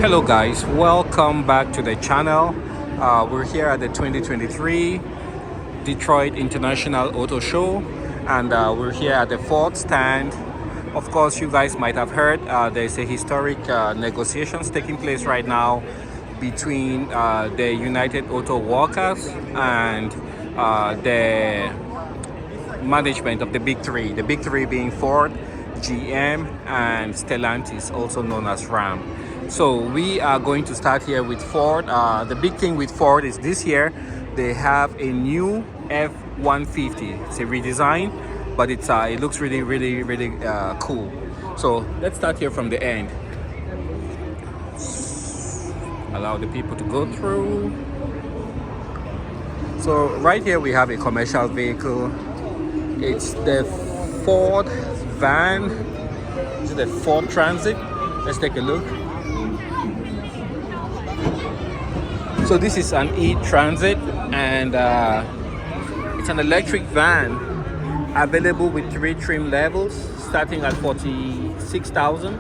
Hello guys, welcome back to the channel. We're here at the 2023 Detroit International Auto Show, and we're here at the Ford stand. Of course, you guys might have heard there's a historic negotiations taking place right now between the United Auto Workers and the management of the big three. The big three being Ford, GM, and Stellantis, also known as Ram. So we are going to start here with Ford. The big thing with Ford is this year they have a new F-150. It's a redesign, but it looks really cool. So let's start here from the end. Allow the people to go through. So right here we have a commercial vehicle. It's the Ford van. This is the Ford Transit. Let's take a look. So this is an e-Transit, and it's an electric van available with 3 trim levels, starting at 46,000,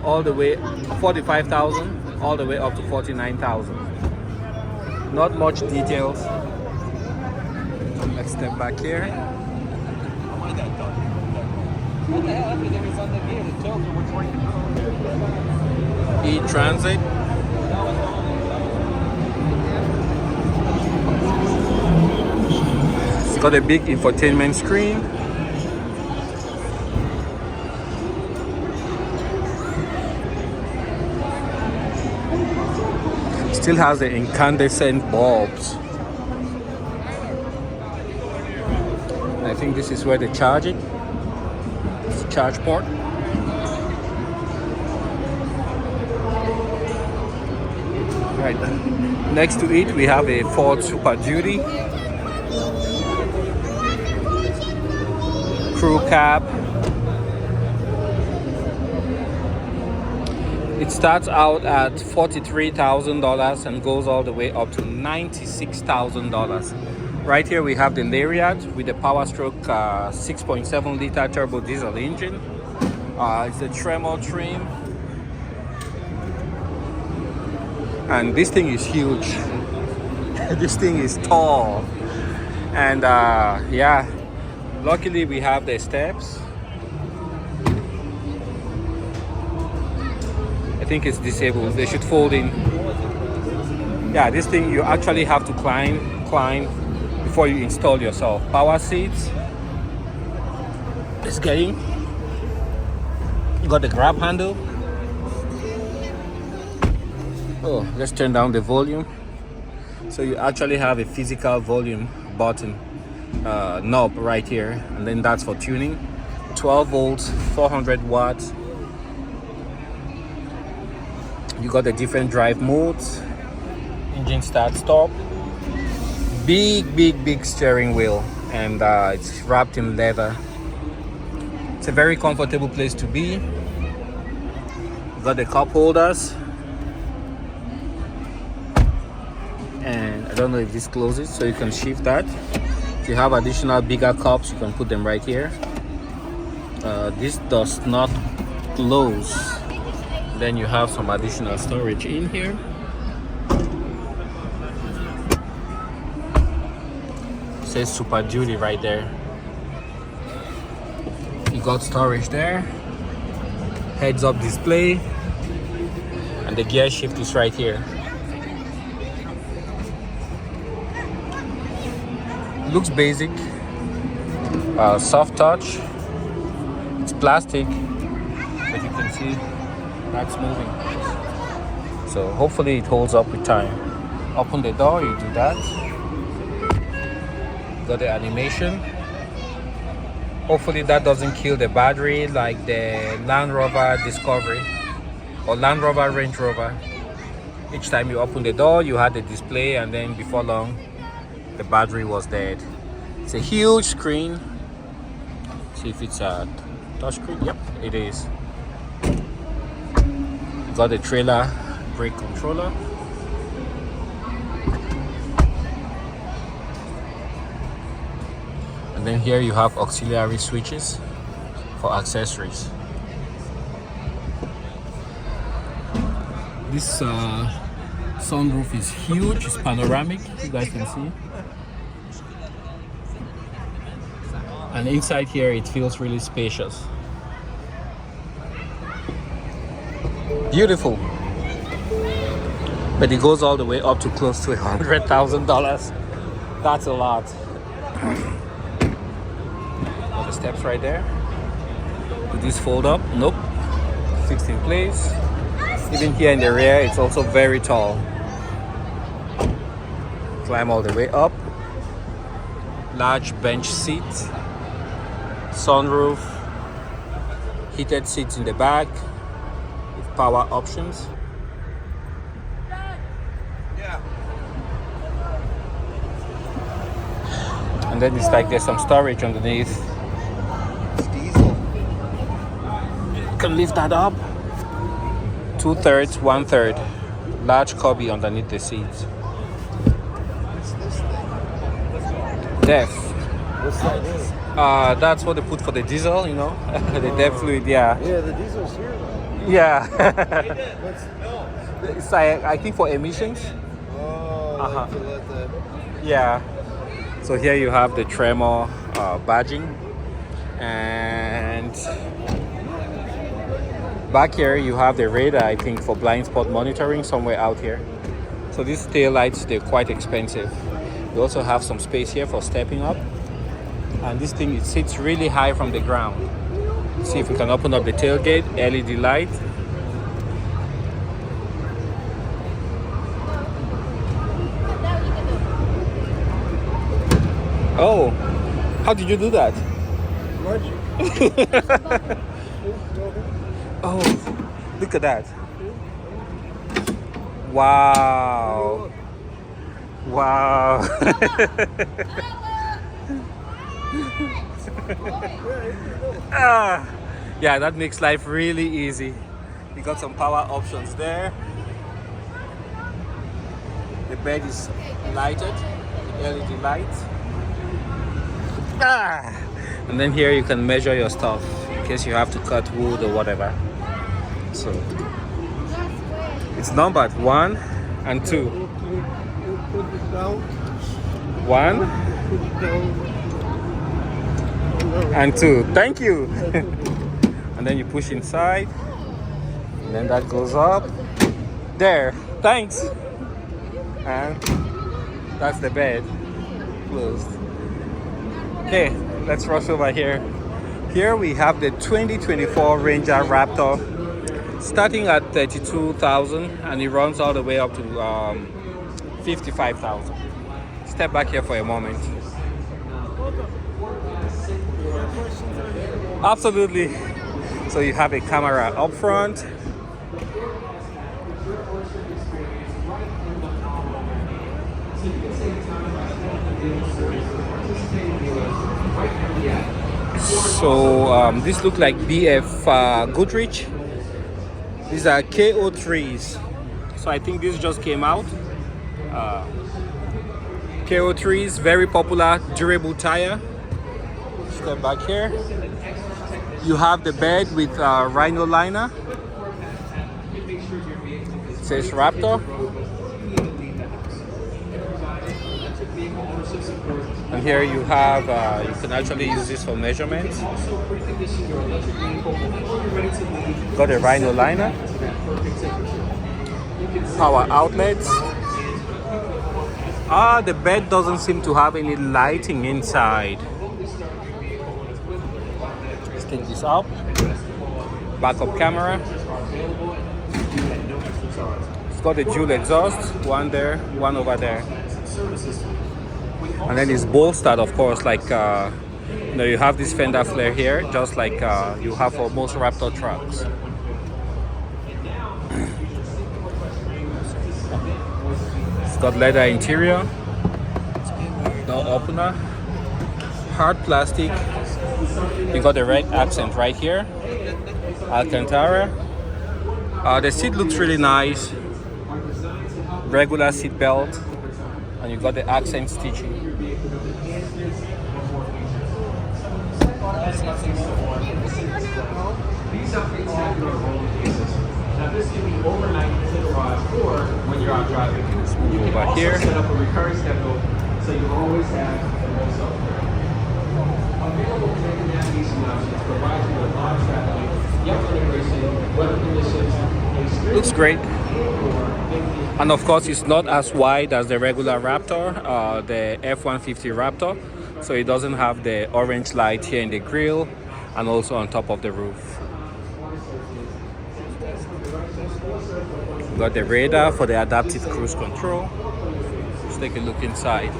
all the way 45,000, all the way up to 49,000. Not much details. Let's step back here. E-Transit. It's got a big infotainment screen. Still has the incandescent bulbs. I think this is where they charge it. It's a charge port. Right. Next to it we have a Ford Super Duty. Crew cab. It starts out at $43,000 and goes all the way up to $96,000. Right here we have the Lariat with the Power Stroke 6.7 liter turbo diesel engine. It's a tremor trim, and this thing is huge. This thing is tall, and yeah. Luckily we have the steps. I think it's disabled. They should fold in. Yeah, this thing you actually have to climb before you install yourself. Power seats. It's getting. You got the grab handle. Oh, let's turn down the volume. So you actually have a physical volume button. Knob right here, and then that's for tuning. 12 volts, 400 watts. You got the different drive modes, engine start stop, big steering wheel, and it's wrapped in leather. It's a very comfortable place to be. You got the cup holders, and I don't know if this closes, so you can shift that. If you have additional bigger cups, you can put them right here. This does not close. Then you have some additional storage in here. It says Super Duty right there. You got storage there. Heads up display, and the gear shift is right here. Looks basic. Soft touch. It's plastic, but you can see that's moving. So hopefully it holds up with time. Open the door, you do that. Got the animation. Hopefully that doesn't kill the battery like the Land Rover Discovery or Land Rover Range Rover. Each time you open the door, you had the display, and then before long the battery was dead. It's a huge screen. See if it's a touch screen. Yep, it is. You got the trailer brake controller. And then here you have auxiliary switches for accessories. This sunroof is huge, it's panoramic, you guys can see. And inside here it feels really spacious. Beautiful. But it goes all the way up to close to $100,000. That's a lot. All the steps right there. Do these fold up? Nope. Fixed in place. Even here in the rear, it's also very tall. Climb all the way up. Large bench seat. Sunroof. Heated seats in the back with power options. And then it's like there's some storage underneath. It's diesel. You can lift that up. 2/3, 1/3. Large cubby underneath the seat. What's this thing? DEF. What's that mean? That's what they put for the diesel, you know, the DEF fluid. Yeah. Yeah, the diesel's here though. Yeah. What's It's like, I think for emissions. like to let the Yeah. So here you have the Tremor badging, and back here you have the radar, I think, for blind spot monitoring somewhere out here. So these tail lights, they're quite expensive. You also have some space here for stepping up, and this thing, it sits really high from the ground. See if we can open up the tailgate. LED light. Oh, how did you do that? Oh, look at that. Wow. Wow. Yeah, that makes life really easy. You got some power options there. The bed is lighted, LED light. And then here you can measure your stuff in case you have to cut wood or whatever. So it's numbered 1 and 2. put it down. 1 Put it down. and 2. Thank you. And then you push inside, and then that goes up. There. Thanks. And that's the bed closed. Okay, let's rush over here. Here we have the 2024 Ranger Raptor, starting at 32,000, and it runs all the way up to 55,000. Step back here for a moment. Absolutely. So you have a camera up front. So this look like BF Goodrich. These are KO3s. So I think this just came out. KO3s, very popular, durable tire. Step back here. You have the bed with Rhino liner. It says Raptor. And here you have, you can actually use this for measurements. Got a Rhino liner. Power outlets. The bed doesn't seem to have any lighting inside. Let's take this up. Backup camera. It's got a dual exhaust, one there, one over there. And then it's bolstered, of course, like you have this fender flare here, just like you have for most Raptor trucks. It's got leather interior, door opener, hard plastic. You got the red accent right here, Alcantara. The seat looks really nice, regular seat belt, and you got the accent stitching. this can be overnight in the garage or when you're out driving. Let's move You can over also here. set up a recurring schedule so you always have the most software. Available connected navigation options provide you with live traffic, yellow integration, weather conditions, Looks great. And of course, it's not as wide as the regular Raptor, the F-150 Raptor. So it doesn't have the orange light here in the grille and also on top of the roof. Got the radar for the adaptive cruise control. Let's take a look inside.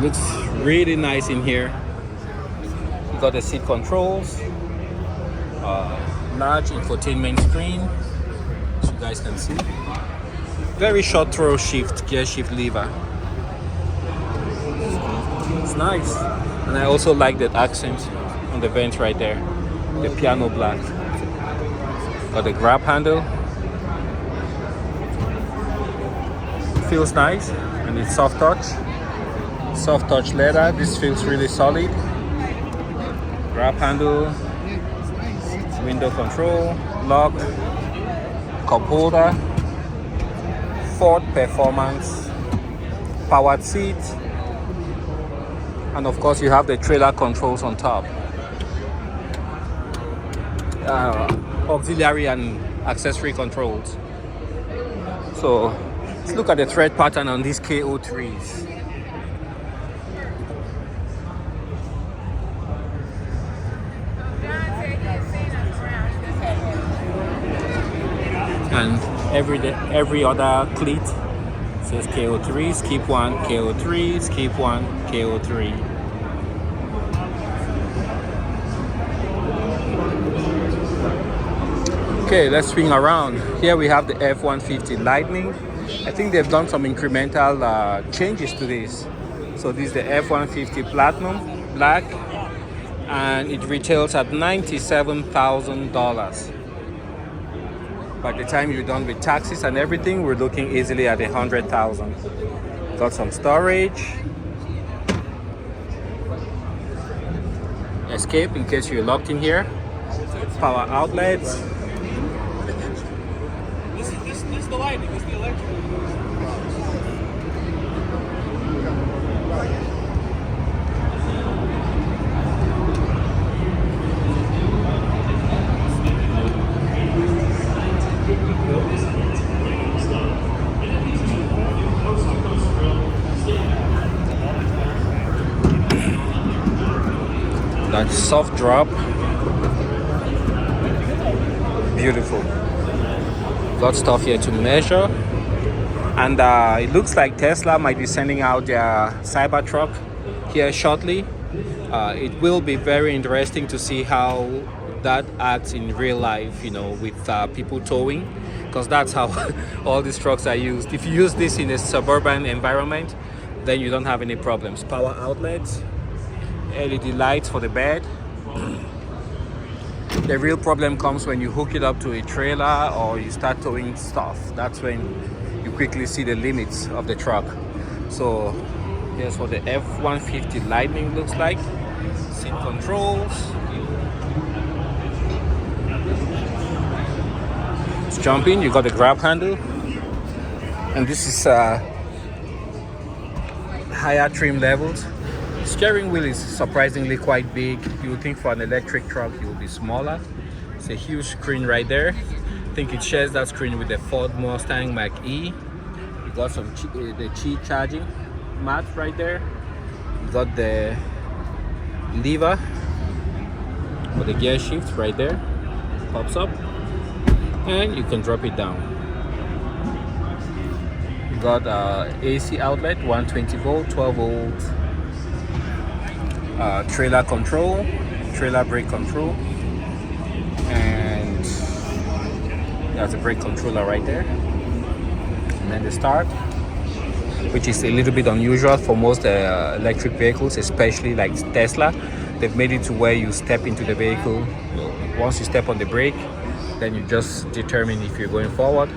Looks really nice in here. You got the seat controls, large infotainment screen, as you guys can see. Very short throw shift, gear shift lever. It's nice. And I also like that accent on the vent right there, the piano black. Got the grab handle. Feels nice, and it's soft touch leather. This feels really solid. Grab handle, window control, lock, cup holder, Ford Performance, powered seat, and of course you have the trailer controls on top. Auxiliary and accessory controls. So let's look at the tread pattern on these KO3s. And every other cleat says KO3, skip 1, KO3, skip 1, KO3. Okay, let's swing around. Here we have the F-150 Lightning. I think they've done some incremental changes to this. So this is the F-150 Platinum Black, and it retails at $97,000. By the time you're done with taxes and everything, we're looking easily at $100,000. Got some storage. Escape in case you're locked in here. Power outlets. This is the Lightning, this is the electric. That soft drop. Beautiful. Got stuff here to measure. And it looks like Tesla might be sending out their Cybertruck here shortly. It will be very interesting to see how that acts in real life, you know, with people towing, because that's how all these trucks are used. If you use this in a suburban environment, then you don't have any problems. Power outlets, LED lights for the bed. The real problem comes when you hook it up to a trailer or you start towing stuff. That's when you quickly see the limits of the truck. So here's what the F-150 Lightning looks like. Seat controls. Let's jump in. You got the grab handle, and this is higher trim levels. Steering wheel is surprisingly quite big. You would think for an electric truck it would be smaller. It's a huge screen right there. I think it shares that screen with the Ford Mustang Mach-E. You got some the Qi charging mat right there. You got the lever for the gear shift right there. Pops up and you can drop it down. You got AC outlet, 120 volt, 12 volt. Trailer control, trailer brake control, and there's a brake controller right there. And then the start, which is a little bit unusual for most electric vehicles, especially like Tesla. They've made it to where you step into the vehicle. Once you step on the brake, then you just determine if you're going forward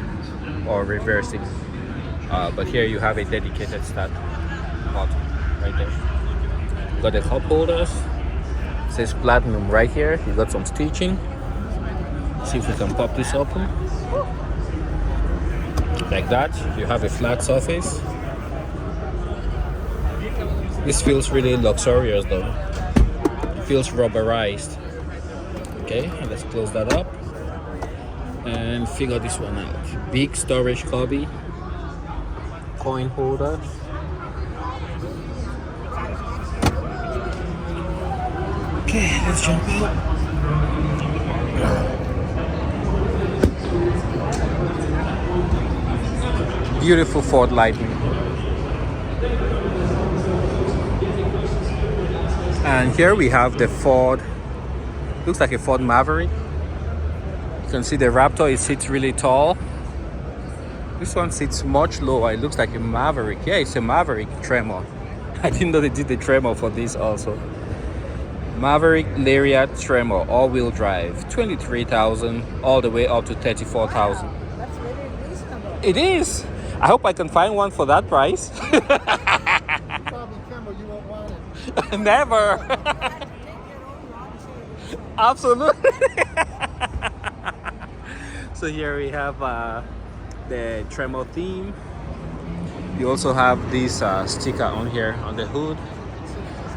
or reversing. But here you have a dedicated start button right there. Got the cup holders, says Platinum right here. You got some stitching. See if we can pop this open. Like that. You have a flat surface. This feels really luxurious though. It feels rubberized. Okay, let's close that up and figure this one out. Big storage cubby, coin holder. Okay, let's jump out. Beautiful Ford Lightning. And here we have the Ford, looks like a Ford Maverick. You can see the Raptor, it sits really tall. This one sits much lower, it looks like a Maverick. Yeah, it's a Maverick Tremor. I didn't know they did the Tremor for this also. Maverick Lariat Tremor, all-wheel drive, 23,000 all the way up to 34,000. That's very reasonable. It is. I hope I can find one for that price. Probably Campbell, you won't want it. Never. Take your own launch. Absolutely. So here we have the Tremor theme. You also have this sticker on here on the hood.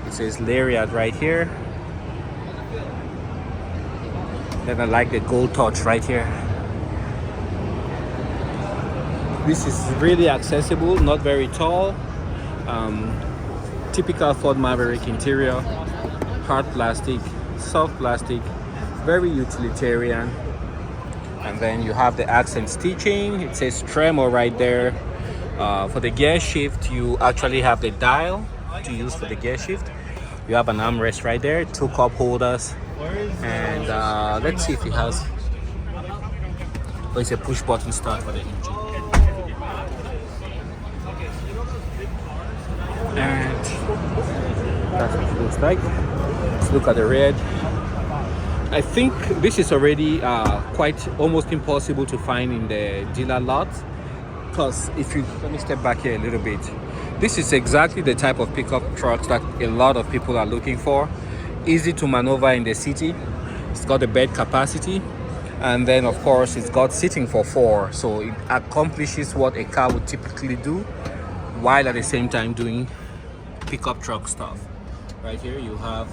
It says Lariat right here. Then I like the gold touch right here. This is really accessible, not very tall. Typical Ford Maverick interior, hard plastic, soft plastic, very utilitarian. And then you have the accent stitching. It says Tremor right there. For the gear shift, you actually have the dial to use for the gear shift. You have an armrest right there, 2 cup holders, and let's see if it has. Oh, it's a push button start for the engine. And that's what it looks like. Let's look at the red. I think this is already quite almost impossible to find in the dealer lot, because if you let me step back here a little bit, this is exactly the type of pickup trucks that a lot of people are looking for. Easy to maneuver in the city. It's got a bed capacity, and then of course it's got seating for 4, so it accomplishes what a car would typically do while at the same time doing pickup truck stuff. Right here you have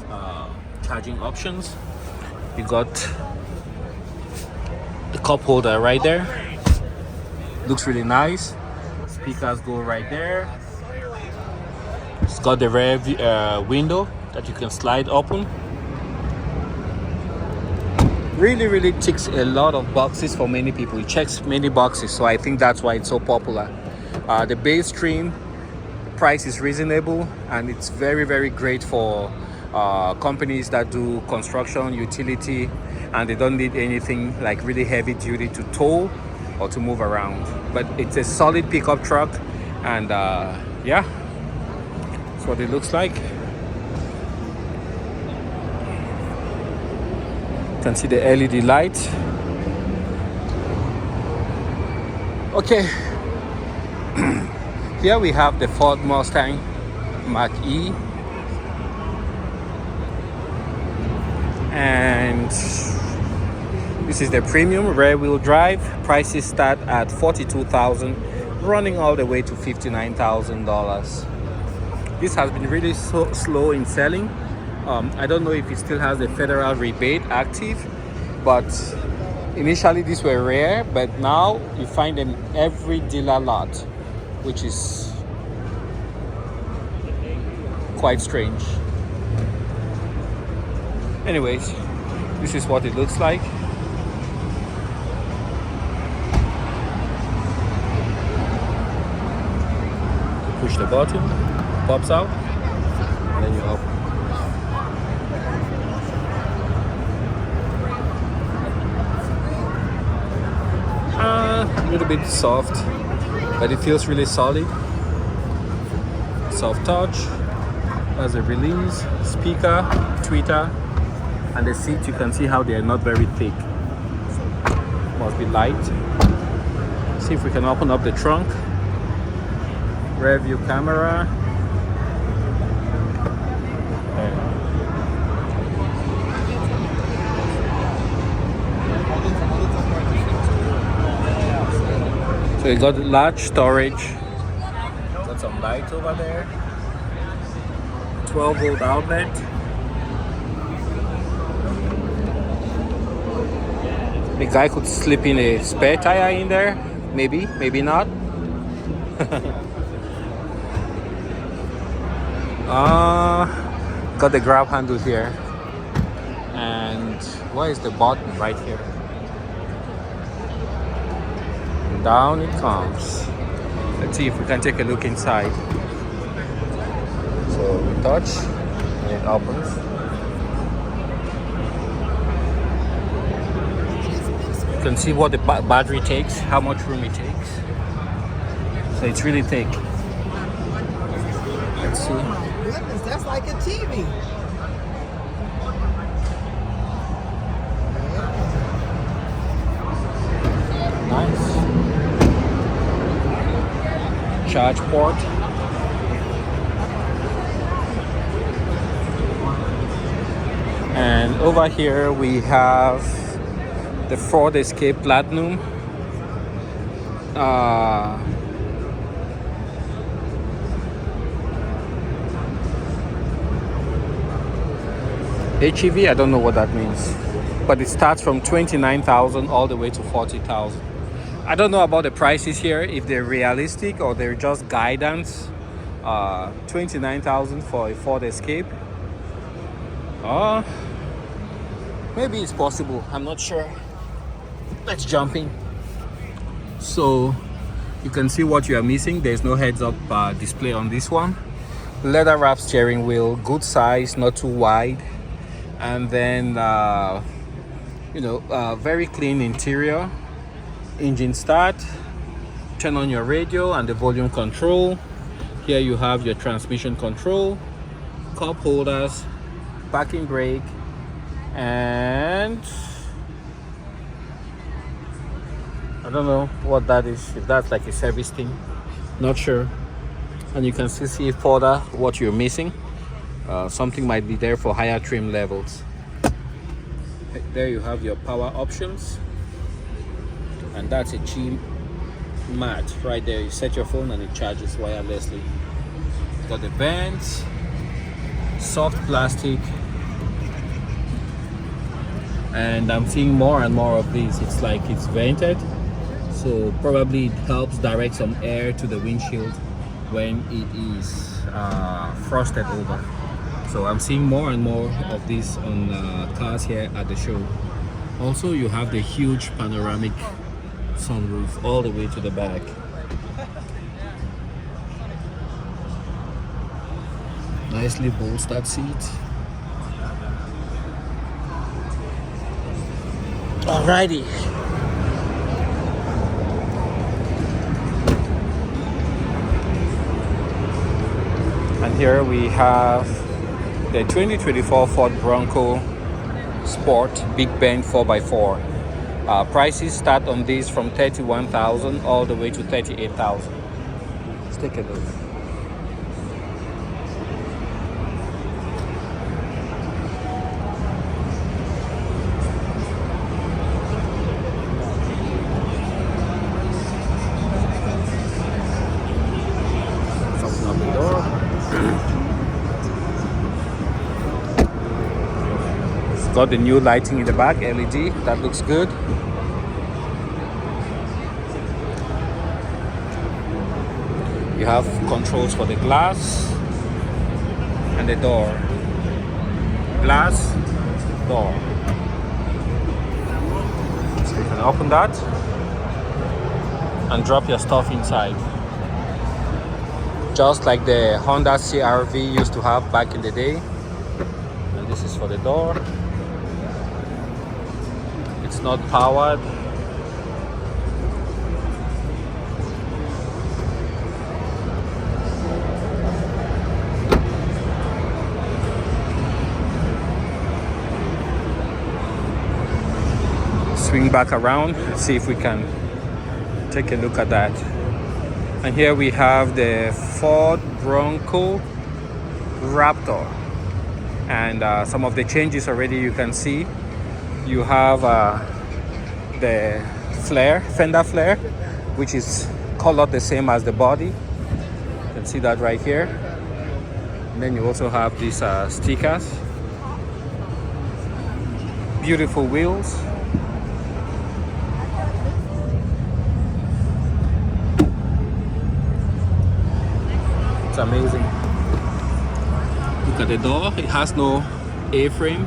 charging options. You got the cup holder right there. Looks really nice. Speakers go right there. It's got the rear window that you can slide open. Really ticks a lot of boxes for many people. It checks many boxes, so I think that's why it's so popular. The base trim price is reasonable, and it's very great for companies that do construction, utility, and they don't need anything like really heavy duty to tow or to move around. But it's a solid pickup truck, and yeah, that's what it looks like. You can see the LED light. Okay. Here we have the Ford Mustang Mach-E, and this is the premium rear-wheel drive. Prices start at $42,000, running all the way to $59,000. This has been really so slow in selling. I don't know if it still has the federal rebate active, but initially these were rare, but now you find them every dealer lot, which is quite strange. Anyways, this is what it looks like. Push the button, pops out, and then you open. A little bit soft, but it feels really solid. Soft touch. As a release, speaker, tweeter, and the seats, you can see how they are not very thick. Must be light. See if we can open up the trunk. Rear view camera. We got large storage. Got some light over there. 12-volt outlet. The guy could slip in a spare tire in there. Maybe, maybe not. Got the grab handle here. And where is the button? Right here. Down it comes. Let's see if we can take a look inside. So we touch and it opens. You can see what the battery takes, how much room it takes. So it's really thick. Let's see. Oh my goodness, that's like a TV. Nice. Charge port. And over here we have the Ford Escape Platinum. HEV, I don't know what that means, but it starts from 29,000 all the way to 40,000. I don't know about the prices here, if they're realistic or they're just guidance. 29,000 for a Ford Escape. Maybe it's possible, I'm not sure. Let's jump in. So you can see what you are missing. There's no heads-up display on this one. Leather wrap steering wheel, good size, not too wide. And then very clean interior. Engine start. Turn on your radio and the volume control. Here you have your transmission control, cup holders, parking brake, and I don't know what that is, if that's like a service thing, not sure. And you can still see further what you're missing. Something might be there for higher trim levels. There you have your power options, and that's a G mat right there. You set your phone and it charges wirelessly. Got the vents, soft plastic, and I'm seeing more and more of these. It's like it's vented, so probably it helps direct some air to the windshield when it is frosted over. So I'm seeing more and more of these on cars here at the show. Also, you have the huge panoramic sunroof all the way to the back. Nicely bolstered seat. Alrighty. And here we have the 2024 Ford Bronco Sport Big Bend 4x4. Prices start on these from 31,000 all the way to 38,000. Let's take a look. Open up the door. It's got the new lighting in the back, LED. That looks good. You have controls for the glass and the door. Glass, door. So you can open that and drop your stuff inside. Just like the Honda CR-V used to have back in the day. And this is for the door. It's not powered. Swing back around, let's see if we can take a look at that. And here we have the Ford Bronco Raptor, and some of the changes already you can see. You have the flare, fender flare, which is colored the same as the body. You can see that right here. And then you also have these stickers. Beautiful wheels. It's amazing. Look at the door. It has no A-frame.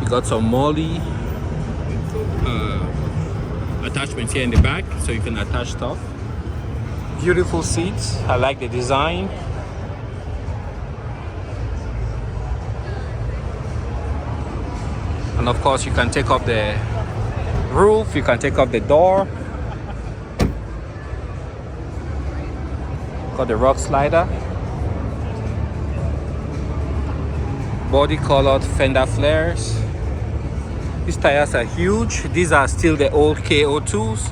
You got some MOLLE attachments here in the back, so you can attach stuff. Beautiful seats. I like the design. And of course, you can take off the roof. You can take off the door. Got the rock slider. Body colored fender flares. These tires are huge. These are still the old KO2s.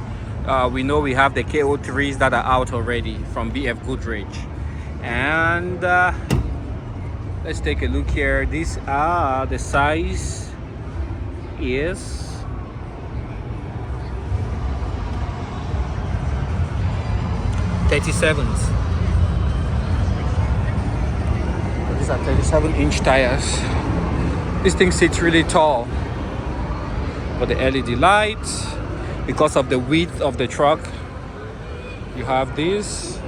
We know we have the KO3s that are out already from BF Goodrich. And let's take a look here. These are the size is 37s. These are 37-inch tires. This thing sits really tall. But the LED lights, because of the width of the truck, you have this.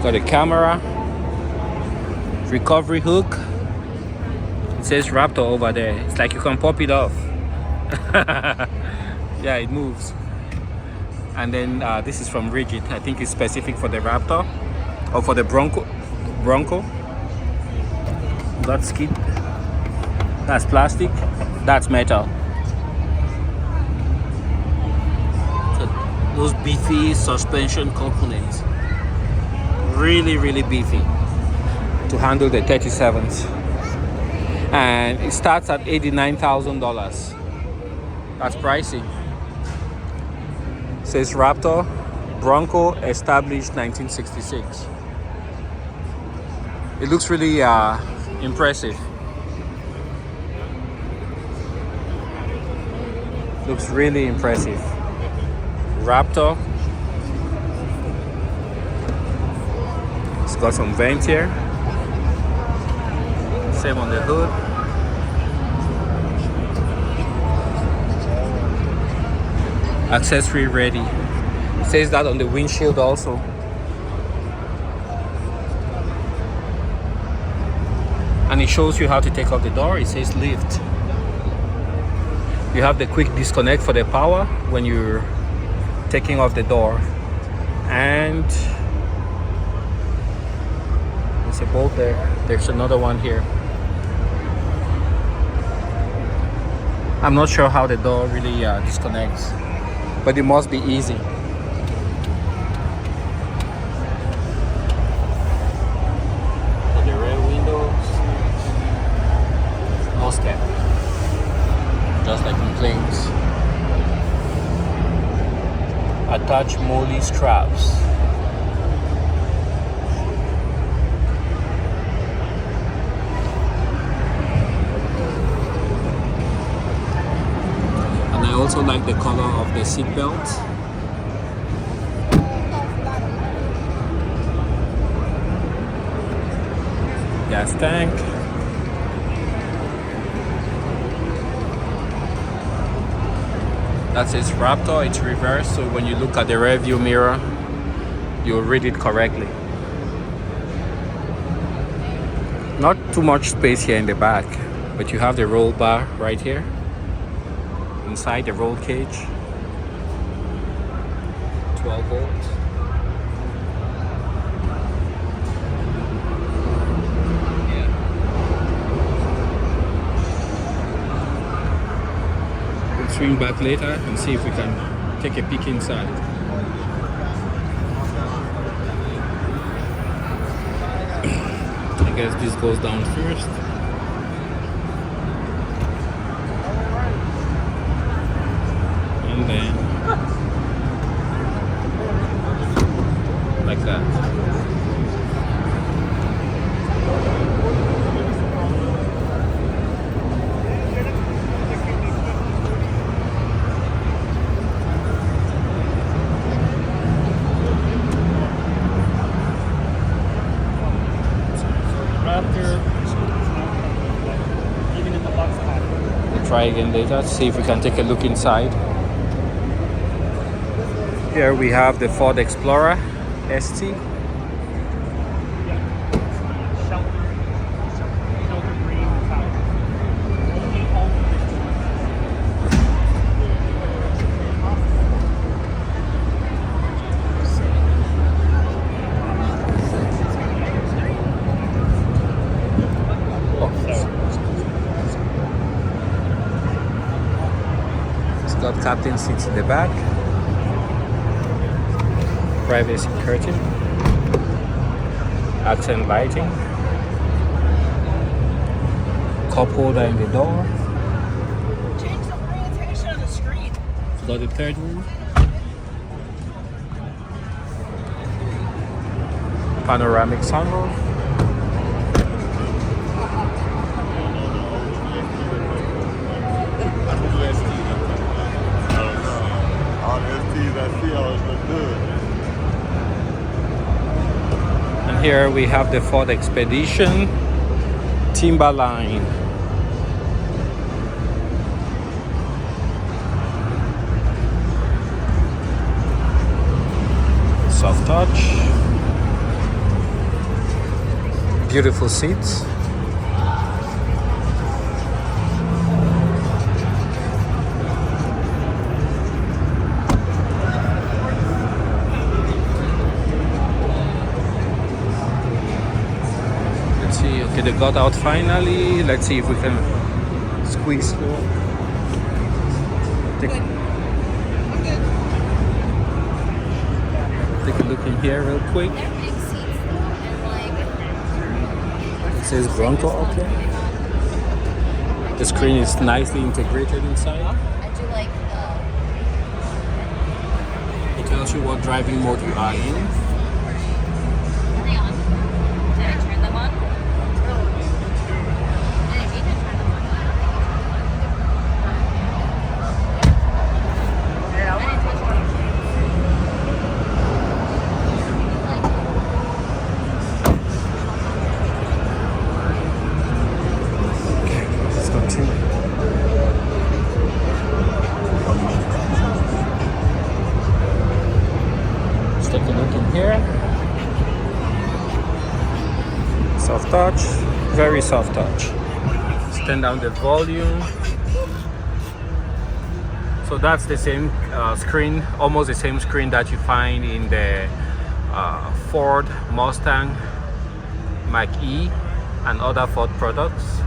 Got a camera, recovery hook. It says Raptor over there. It's like you can pop it off. Yeah, it moves. And then this is from Rigid. I think it's specific for the Raptor or for the Bronco. That's skid. That's plastic. That's metal. So those beefy suspension components. Really, really beefy to handle the 37s. And it starts at $89,000. That's pricey. It says Raptor, Bronco, established 1966. It looks really impressive. Looks really impressive. Raptor. It's got some vents here. Same on the hood. Accessory ready. It says that on the windshield also. And it shows you how to take off the door. It says lift. You have the quick disconnect for the power when you're taking off the door. And there's a bolt there. There's another one here. I'm not sure how the door really disconnects, but it must be easy. For the rear windows, no step, just like in planes. Attach MOLLE straps. And I also like the color of the seat belt. Gas tank. That says Raptor. It's reversed, so when you look at the rear view mirror, you'll read it correctly. Not too much space here in the back, but you have the roll bar right here inside the roll cage. 12 volts. Swing back later and see if we can take a peek inside. I guess this goes down first. And then like that. try again later to see if we can take a look inside. Here we have the Ford Explorer ST. It's got captain seats in the back. Privacy curtain, accent lighting, cup holder in the door. Change the orientation of the screen. It's got the third room. Panoramic sunroof. All the STs I see always look good. And here we have the Ford Expedition Timberline. Soft touch. Beautiful seats. Let's see. Okay, they got out finally. Let's see if we can squeeze through. Take a look in here real quick. They're big seats though, and like It says Bronco out there. The screen is nicely integrated inside. I do like It tells you what driving mode you are in. are they on? Did I turn them on? I didn't mean to turn them on. I didn't touch one. Let's continue. Let's take a look in here. Soft touch, very soft touch. Let's turn down the volume. So that's the same screen, almost the same screen that you find in the Ford Mustang Mach-E and other Ford products,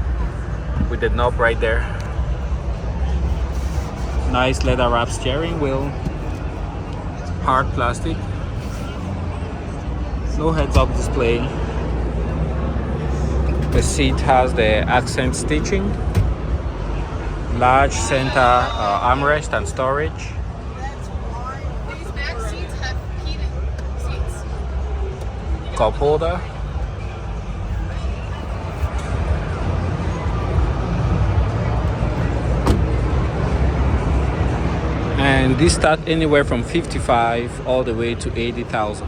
with the knob right there. Nice leather wrap steering wheel, hard plastic, no heads up display. The seat has the accent stitching, large center armrest and storage. These back seats have heated seats. Cup holder. And these start anywhere from 55 all the way to 80,000.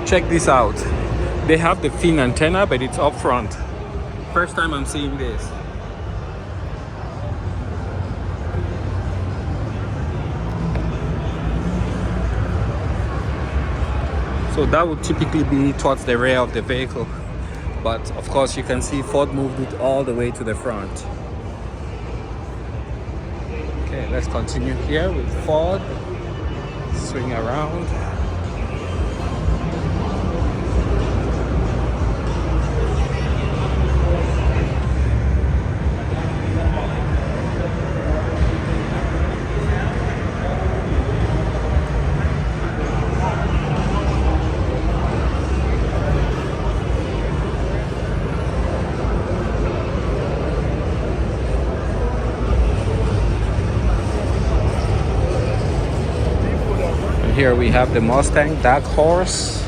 Check this out. They have the fin antenna, but it's up front. First time I'm seeing this. So that would typically be towards the rear of the vehicle. But of course you can see Ford moved it all the way to the front. Okay, let's continue here with Ford. Swing around. Here we have the Mustang Dark Horse.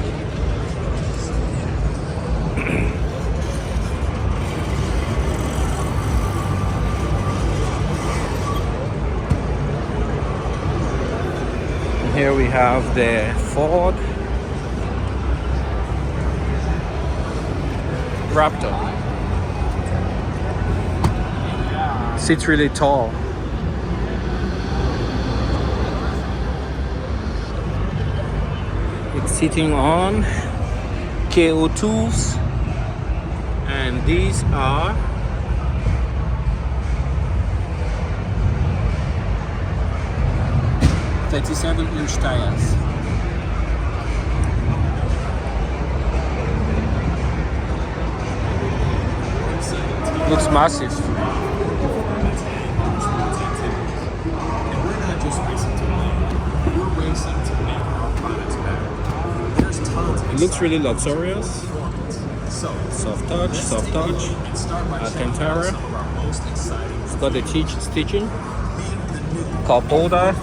And here we have the Ford Raptor. Sits really tall. It's sitting on KO2s, and these are 37-inch tires. Looks massive. It looks really luxurious. Soft touch. Alcantara. It's got the stitching. Cup holder.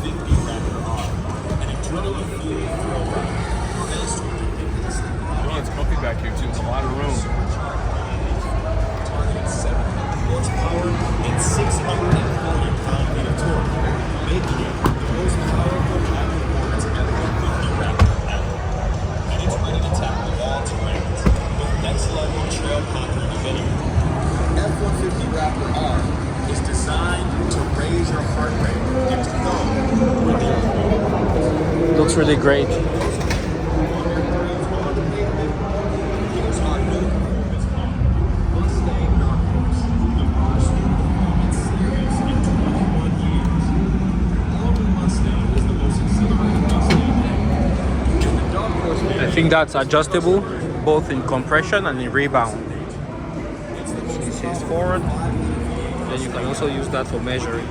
It's comfy back here too. It's a lot of room. Horsepower and 640 pound-feet of torque, making it the most powerful high performance F-150 Raptor ever. And it's ready to tackle all terrains with next-level trail conquering ability. F-150 Raptor R is designed to raise your heart rate and to go with your Looks really great. Here's our new performance car, Mustang Dark Horse, the first new performance series in 21 years. All new Mustang is the most exhilarating Mustang ever. And the Dark Horse I think that's adjustable both in compression and in rebound. So it says forward. Then you can also use that for measuring.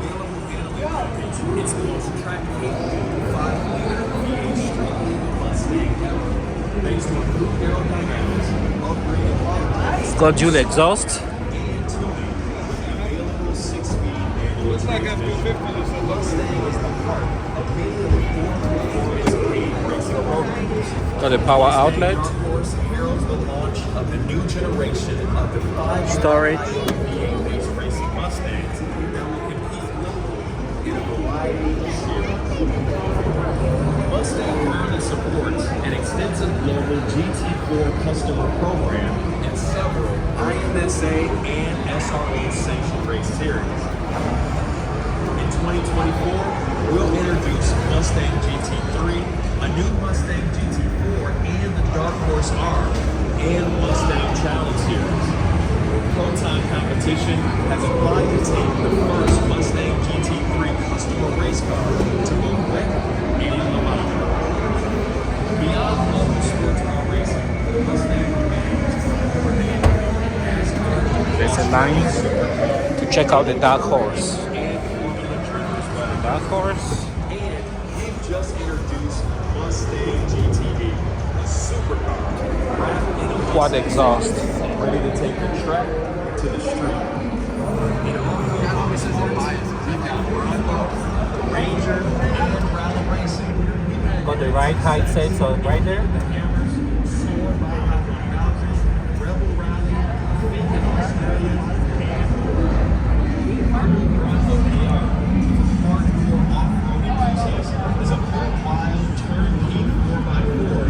It's the most track-capable 5-liter V8 straight-level Mustang ever, based on new aerodynamics, upgraded power, It's got dual exhaust. and tuning with the available 6-speed manual. Looks like F-250. Mustang is the heart of many of the four performance league racing programs. Got a power outlet. Dark Horse heralds the launch of the new generation of the 5 Storage. V8-based racing Mustangs that will compete locally in a variety of series. Mustang currently supports an extensive global GT4 customer program and several IMSA and SRA sanctioned race series. In 2024, we'll introduce Mustang GT3, a new Mustang GT4, and the Dark Horse R, and Mustang Challenge Series. Proton Competition has applied to take the first Mustang GT3 customer race car to both record and Le Mans. Beyond local sports car racing, Mustang remains more than NASCAR. There's a line to check out the Dark Horse. Dark Horse. And we've just introduced Mustang GTD, a supercar wrapped in a Quad exhaust. ready to take the track to the street. In all this is a bias. We've got Bravo, Ranger, and Rally Racing. Got the right height set so right there. Hammers, Soar by 1000, Rebel Rally, Phantom Australia, and Bravo AR. Hardcore off-road enthusiast is a full-wild turnkey 4x4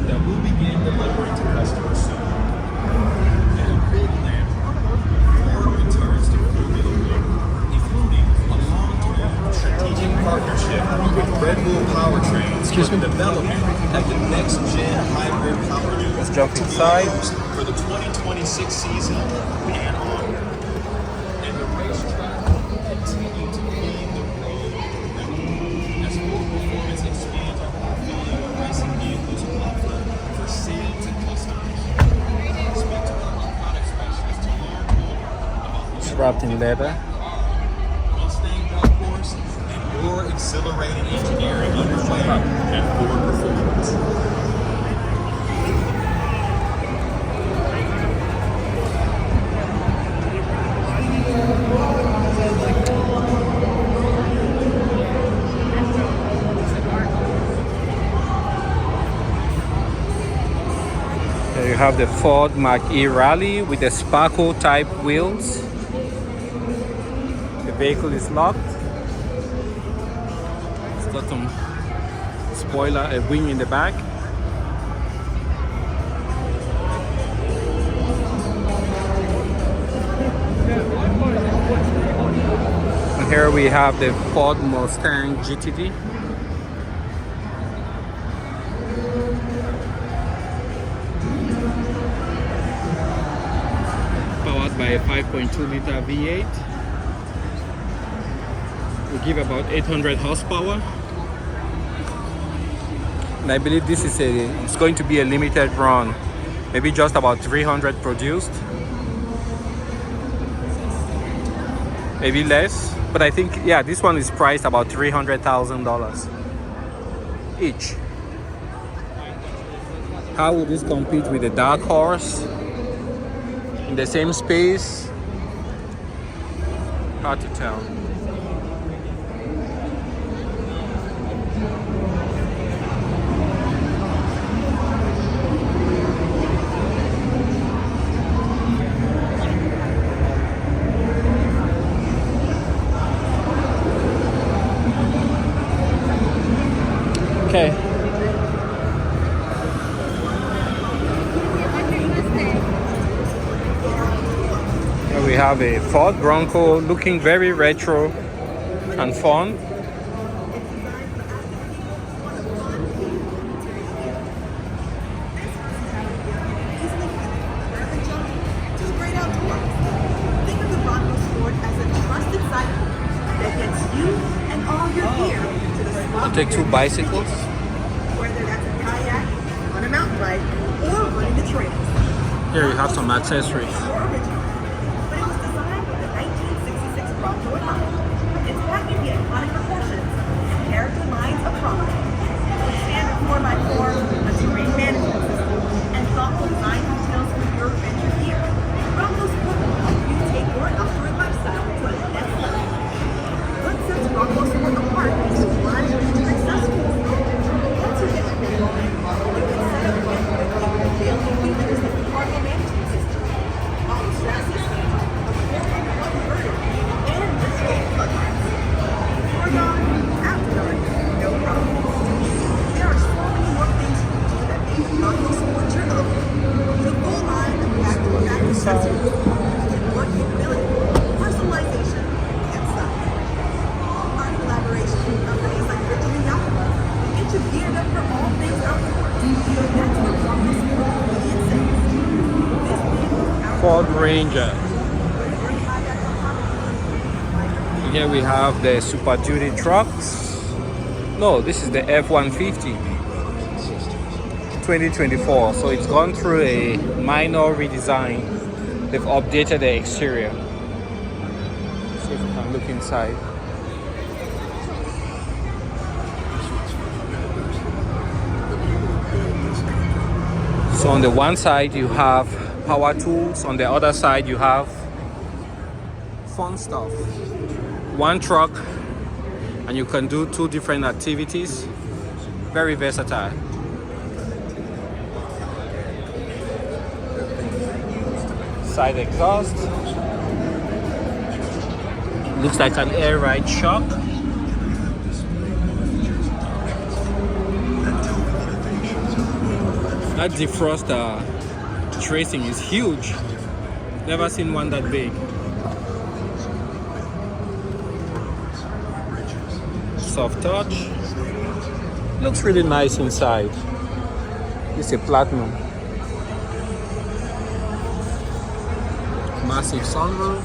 that will begin delivering to customers soon. And a big landmark, Ford returns to Formula One, including a long-term strategic partnership with Red Bull Powertrains for the development of the next-gen hybrid power unit. Let's jump to be inside. used for the 2026 season and onward. And the racetrack will continue to lead the road as Ford Performance expands our portfolio of racing vehicles offered for sale to customers. Speak to one of our product specialists to learn more about It's wrapped in leather. Mustang Dark Horse and more exhilarating engineering underway at Ford Performance. There you have the Ford Mach-E Rally with the Sparko type wheels. The vehicle is locked. It's got some spoiler, a wing in the back. Here we have the Ford Mustang GTD. Powered by a 5.2 liter V8. We give about 800 horsepower. And I believe this is it's going to be a limited run. Maybe just about 300 produced. Maybe less. But I think, yeah, this one is priced about $300,000 each. How will this compete with the Dark Horse in the same space? Hard to tell. Okay. Here we have a Ford Bronco looking very retro and fun. Think of the Bronco Sport as a trusted cycle that gets you and all your gear to the spot. I'll take two bicycles. Whether that's a kayak, on a mountain bike, or running the trails. Here you have some accessories. Your original. But it was designed with the 1966 Bronco in mind. It's packed with the iconic proportions and character lines of Bronco. With standard 4x4, a terrain management system, and thoughtful design details for your adventure gear. Bronco Sport will help you take your outdoor lifestyle to the next level. What sets Bronco Sport apart is its wide range of accessories. Once you get your vehicle, you can set up again quickly with available features like the cargo management system, auto chassis, a 4x1 converter, and display plugins. Before dawn, after dawn, no problem. There are so many more things you can do that make Bronco Sport your own. The full line of back-to-back accessories, more capability, personalization, and style. Our collaboration with companies like Richard and Yakima will get you geared up for all things outdoors. That's what Bronco Sport really entails. This vehicle is our Ford Ranger. Here we have the Super Duty trucks. No, this is the F-150 2024. So it's gone through a minor redesign. They've updated the exterior. See if we can look inside. So on the one side you have power tools, on the other side you have fun stuff. One truck and you can do two different activities. Very versatile. Side exhaust. Looks like an air ride shock. That defroster tracing is huge. Never seen one that big. Soft touch. Looks really nice inside. It's a platinum. Massive sunroof.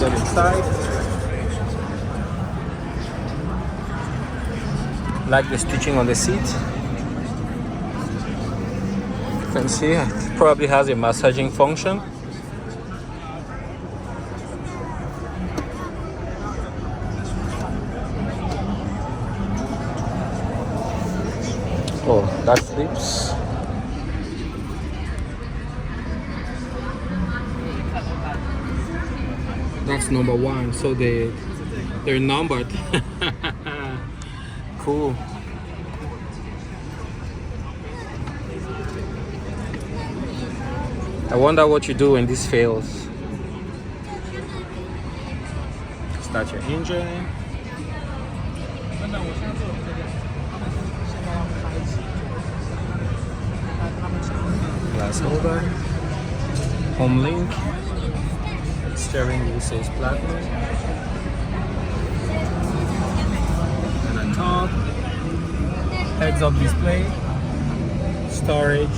Get inside. Like the stitching on the seat. You can see it probably has a massaging function. Oh, that flips. That's number one, so they're numbered. Cool. I wonder what you do when this fails. Start your engine. glass holder. Home link. Steering wheel says platinum. And on top, heads up display, storage.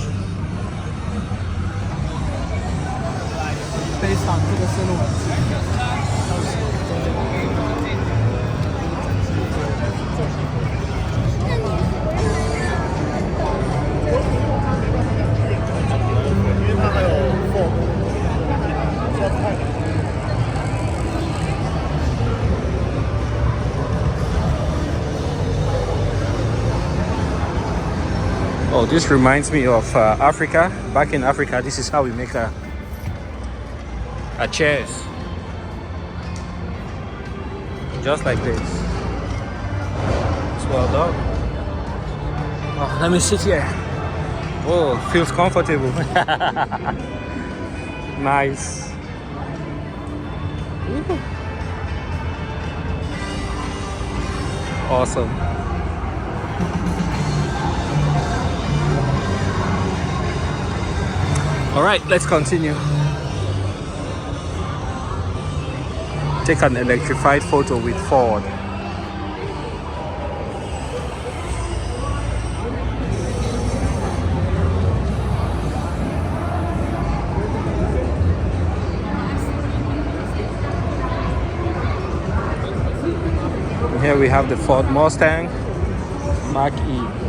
Oh, this reminds me of Africa. Back in Africa, this is how we make a chairs. Just like this. It's well done. Oh, let me sit here. Oh, feels comfortable. Nice. Ooh. Awesome. All right, let's continue. Take an electrified photo with Ford. Here we have the Ford Mustang Mach-E.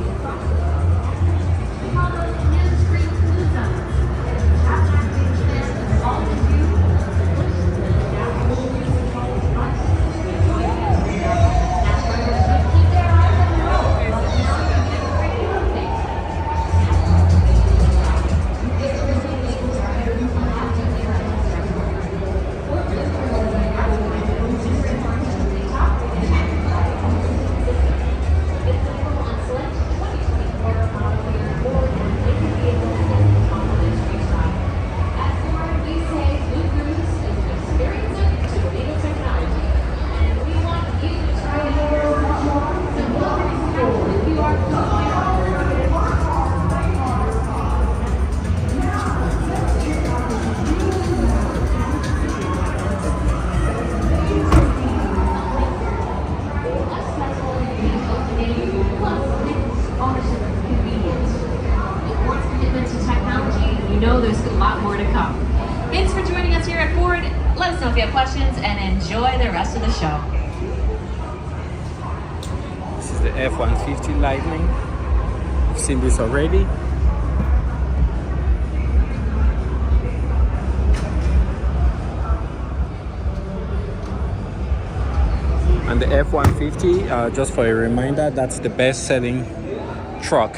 There's a lot more to come. Thanks for joining us here at Ford. Let us know if you have questions and enjoy the rest of the show. This is the F-150 Lightning. You've seen this already. And the F-150, just for a reminder, that's the best selling truck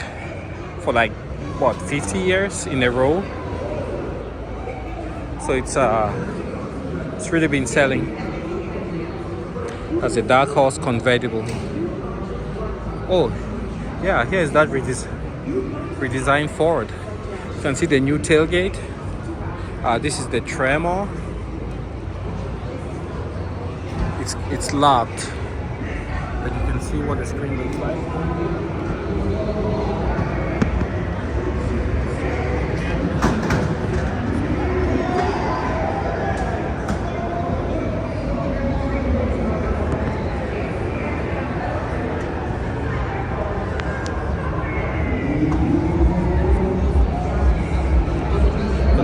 for like, what, 50 years in a row. So it's really been selling as a dark horse convertible. Oh, yeah, here's that redesigned Ford. You can see the new tailgate. This is the Tremor. It's locked, but you can see what the screen looks like.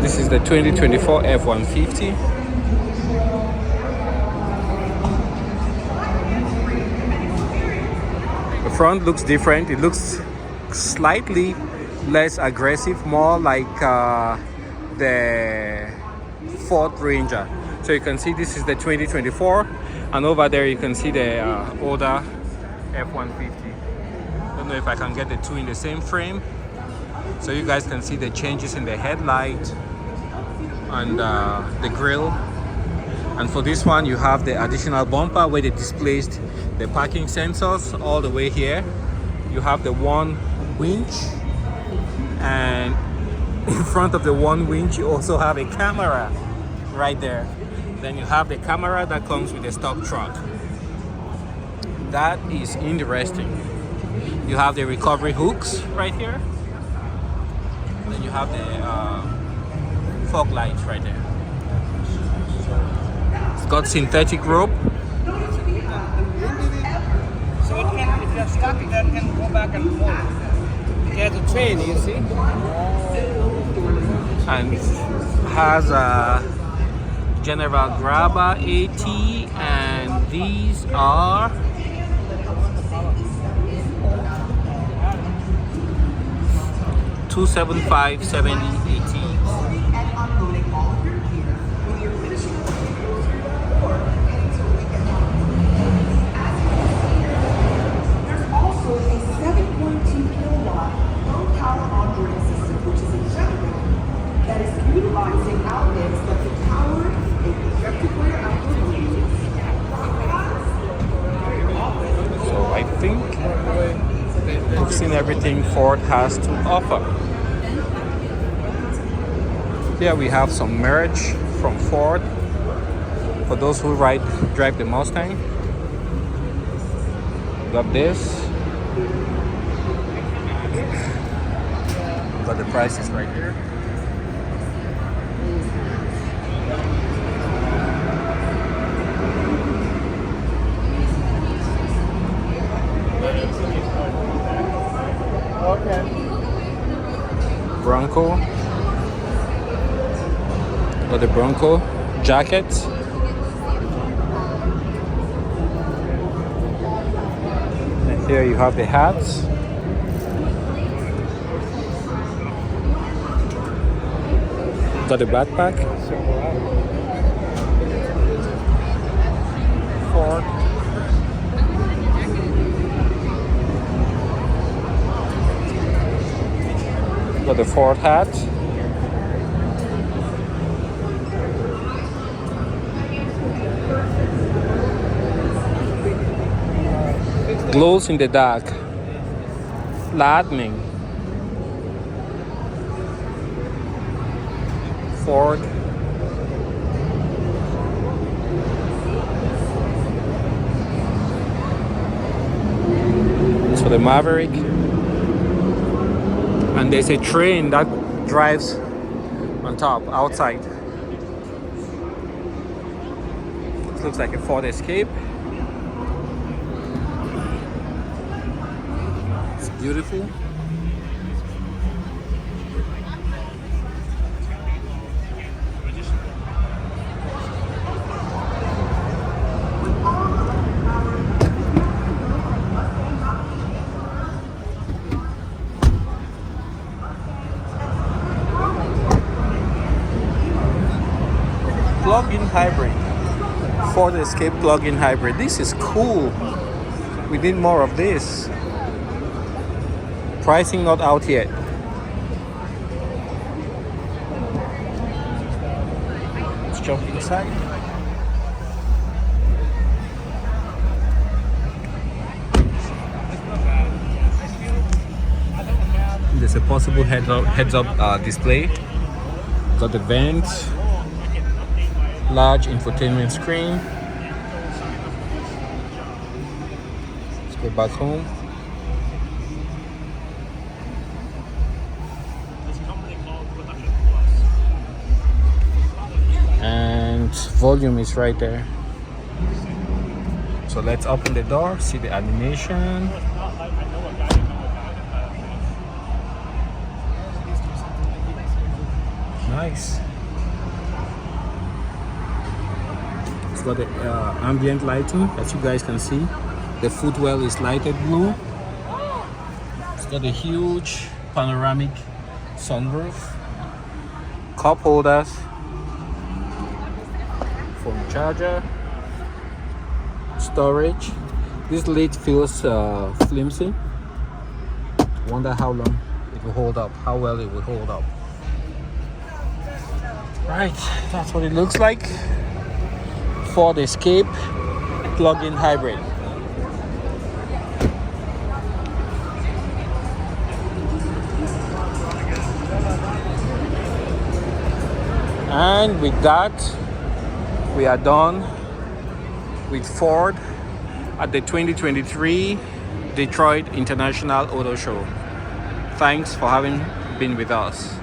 This is the 2024 F-150. The front looks different. It looks slightly less aggressive, more like the Ford Ranger. So you can see this is the 2024, and over there you can see the older F-150. Don't know if I can get the two in the same frame, so you guys can see the changes in the headlight and the grille. And for this one, you have the additional bumper where they displaced the parking sensors all the way here. You have the one winch, and in front of the one winch you also have a camera right there. Then you have the camera that comes with the stock truck. That is interesting. You have the recovery hooks right here. Then you have the fog lights right there. It's got synthetic rope. So it can, if you're stuck, it can go back and forth. It has a train, you see? And has a General Grabber AT, and these are $275.70 There's also a 7.2 kilowatt low power operating system, which is a generator that is utilizing outlets that the tower and rectifier outlet uses. So I think we've seen everything Ford has to offer. Here we have some merch from Ford for those who drive the Mustang. Got this. Got the prices right here. Bronco. Got the Bronco jacket. And here you have the hats. Got the backpack. Ford. Got the Ford hat. Glows in the dark. Lightning. Ford. This for the Maverick. And there's a train that drives on top, outside. This looks like a Ford Escape. It's beautiful. Plug-in hybrid. Ford Escape plug-in hybrid. This is cool. We need more of this. Pricing not out yet. Let's jump inside. There's a possible heads-up display. Got the vents. Large infotainment screen. Let's go back home. And volume is right there. So let's open the door, see the animation. Nice. It's got the ambient lighting, as you guys can see. The footwell is lighted blue. It's got a huge panoramic sunroof. Cup holders. Phone charger. Storage. This lid feels flimsy. Wonder how long it will hold up, how well it will hold up. Right, that's what it looks like. Ford Escape plug-in hybrid. And with that, we are done with Ford at the 2023 Detroit International Auto Show. Thanks for having been with us.